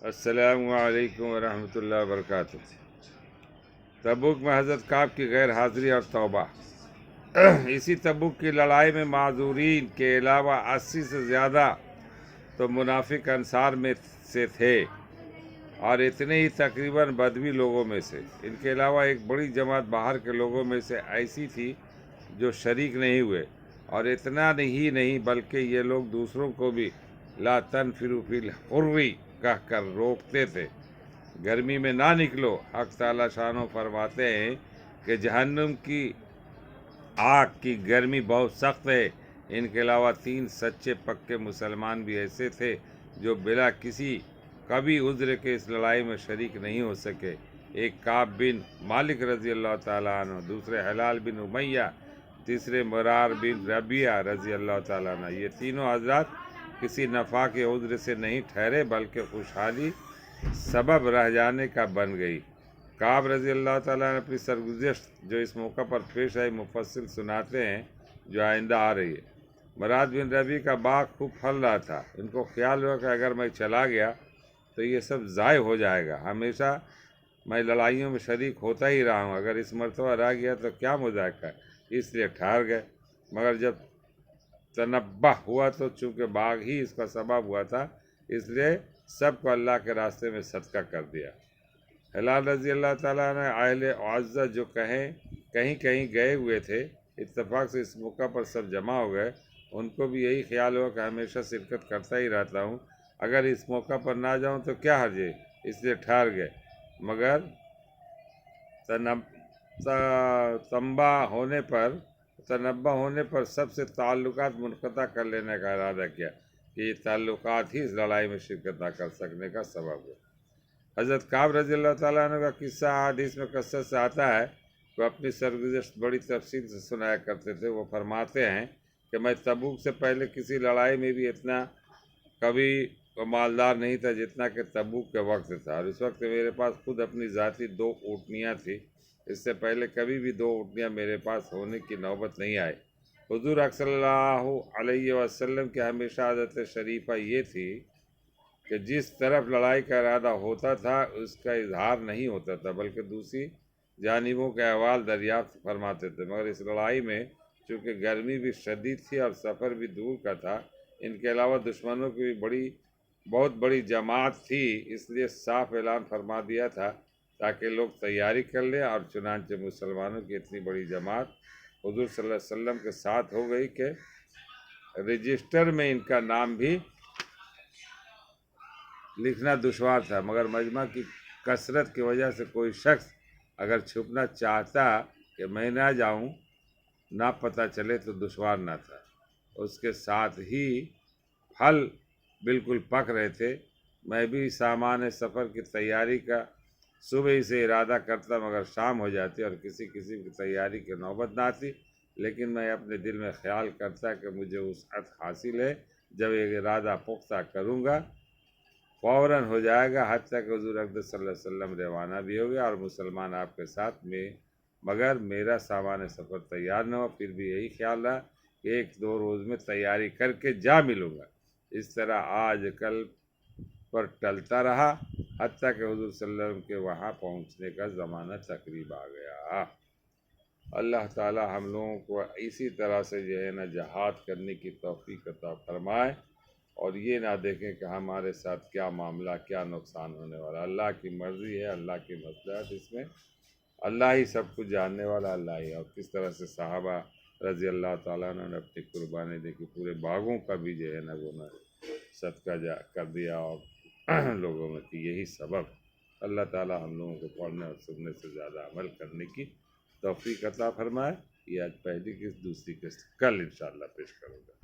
السلام علیکم ورحمۃ اللہ وبرکاتہ۔ تبوک میں حضرت کعب کی غیر حاضری اور توبہ۔ اسی تبوک کی لڑائی میں معذورین کے علاوہ 80 سے زیادہ تو منافق انصار میں سے تھے، اور اتنے ہی تقریباً بدوی لوگوں میں سے۔ ان کے علاوہ ایک بڑی جماعت باہر کے لوگوں میں سے ایسی تھی جو شریک نہیں ہوئے، اور اتنا ہی نہیں بلکہ یہ لوگ دوسروں کو بھی لا تنفروا فی الحر کہہ کر روکتے تھے، گرمی میں نہ نکلو۔ حق تعالیٰ شانو فرماتے ہیں کہ جہنم کی آگ کی گرمی بہت سخت ہے۔ ان کے علاوہ 3 سچے پکے مسلمان بھی ایسے تھے جو بلا کسی کبھی عذر کے اس لڑائی میں شریک نہیں ہو سکے۔ ایک کعب بن مالک رضی اللہ تعالیٰ عنہ، دوسرے ہلال بن امیہ، تیسرے مرار بن ربیعہ رضی اللہ تعالیٰ عنہ۔ یہ تینوں حضرات کسی نفع کے عذر سے نہیں ٹھہرے بلکہ خوشحالی سبب رہ جانے کا بن گئی۔ کعب رضی اللہ تعالیٰ نے اپنی سرگزشت جو اس موقع پر پیش آئی مفصل سناتے ہیں، جو آئندہ آ رہی ہے۔ مراد بن ربیع کا باغ خوب پھل رہا تھا۔ ان کو خیال ہوا کہ اگر میں چلا گیا تو یہ سب ضائع ہو جائے گا۔ ہمیشہ میں لڑائیوں میں شریک ہوتا ہی رہا ہوں، اگر اس مرتبہ رہ گیا تو کیا مذاق ہے، اس لیے ٹھہر گئے۔ مگر جب تنبہ ہوا تو چونکہ باغ ہی اس کا سبب ہوا تھا، اس لیے سب کو اللہ کے راستے میں صدقہ کر دیا۔ ہلال رضی اللہ تعالیٰ نے اہل عزہ جو کہیں گئے ہوئے تھے، اتفاق سے اس موقع پر سب جمع ہو گئے۔ ان کو بھی یہی خیال ہوا کہ ہمیشہ شرکت کرتا ہی رہتا ہوں، اگر اس موقع پر نہ جاؤں تو کیا حرج ہے، اس لیے ٹھہر گئے۔ مگر تنبہ ہونے پر سب سے تعلقات منقطع کر لینے کا ارادہ کیا کہ یہ تعلقات ہی اس لڑائی میں شرکت نہ کر سکنے کا سبب ہے۔ حضرت کعب رضی اللہ تعالیٰ عنہ کا قصہ حدیث میں کثرت سے آتا ہے۔ وہ اپنی سرگزشت بڑی تفصیل سے سنایا کرتے تھے۔ وہ فرماتے ہیں کہ میں تبوک سے پہلے کسی لڑائی میں بھی اتنا کبھی مالدار نہیں تھا جتنا کہ تبوک کے وقت تھا، اور اس وقت میرے پاس خود اپنی ذاتی 2 اونٹنیاں تھیں۔ اس سے پہلے کبھی بھی 2 اونٹنیاں میرے پاس ہونے کی نوبت نہیں آئی۔ حضور صلی اللہ علیہ وسلم کی ہمیشہ عادت شریفہ یہ تھی کہ جس طرف لڑائی کا ارادہ ہوتا تھا اس کا اظہار نہیں ہوتا تھا، بلکہ دوسری جانبوں کے احوال دریافت فرماتے تھے۔ مگر اس لڑائی میں چونکہ گرمی بھی شدید تھی اور سفر بھی دور کا تھا، ان کے علاوہ دشمنوں کی بھی بہت بڑی جماعت تھی، اس لیے صاف اعلان فرما دیا تھا تاکہ لوگ تیاری کر لیں، اور چنانچہ مسلمانوں کی اتنی بڑی جماعت حضور صلی اللہ علیہ وسلم کے ساتھ ہو گئی کہ رجسٹر میں ان کا نام بھی لکھنا دشوار تھا۔ مگر مجمع کی کثرت کی وجہ سے کوئی شخص اگر چھپنا چاہتا کہ میں نہ جاؤں، نہ پتہ چلے تو دشوار نہ تھا۔ اس کے ساتھ ہی پھل بالکل پک رہے تھے۔ میں بھی سامان سفر کی تیاری کا صبح ہی سے ارادہ کرتا، مگر شام ہو جاتی اور کسی قسم کی تیاری کی نوبت نہ آتی، لیکن میں اپنے دل میں خیال کرتا کہ مجھے وسعت حاصل ہے، جب ایک ارادہ پختہ کروں گا فوراً ہو جائے گا، حتیٰ کہ حضور اقدس صلی اللہ علیہ وسلم روانہ بھی ہو گیا اور مسلمان آپ کے ساتھ میں، مگر میرا سامان سفر تیار نہ ہوا۔ پھر بھی یہی خیال رہا کہ 1-2 روز میں تیاری کر کے جا ملوں گا۔ اس طرح آج کل پر ٹلتا رہا، حتیٰ کہ حضور صلی اللہ علیہ وسلم کے وہاں پہنچنے کا زمانہ تقریب آ گیا۔ اللہ تعالی ہم لوگوں کو اسی طرح سے جو ہے نا جہاد کرنے کی توفیق عطا فرمائے، اور یہ نہ دیکھیں کہ ہمارے ساتھ کیا معاملہ، کیا نقصان ہونے والا۔ اللہ کی مرضی ہے، اللہ کی مصلحت، اس میں اللہ ہی سب کچھ جاننے والا، اللہ ہی۔ اور کس طرح سے صحابہ رضی اللہ تعالیٰ عنہ نے اپنی قربانی دی کہ پورے باغوں کا بھی جو ہے نا وہ صدقہ کر دیا، اور لوگوں میں کی یہی سبب۔ اللہ تعالیٰ ہم لوگوں کو پڑھنے اور سننے سے زیادہ عمل کرنے کی توفیق عطا فرمائے۔ یہ آج پہلی قسط، دوسری قسط کل انشاءاللہ پیش کروں گا۔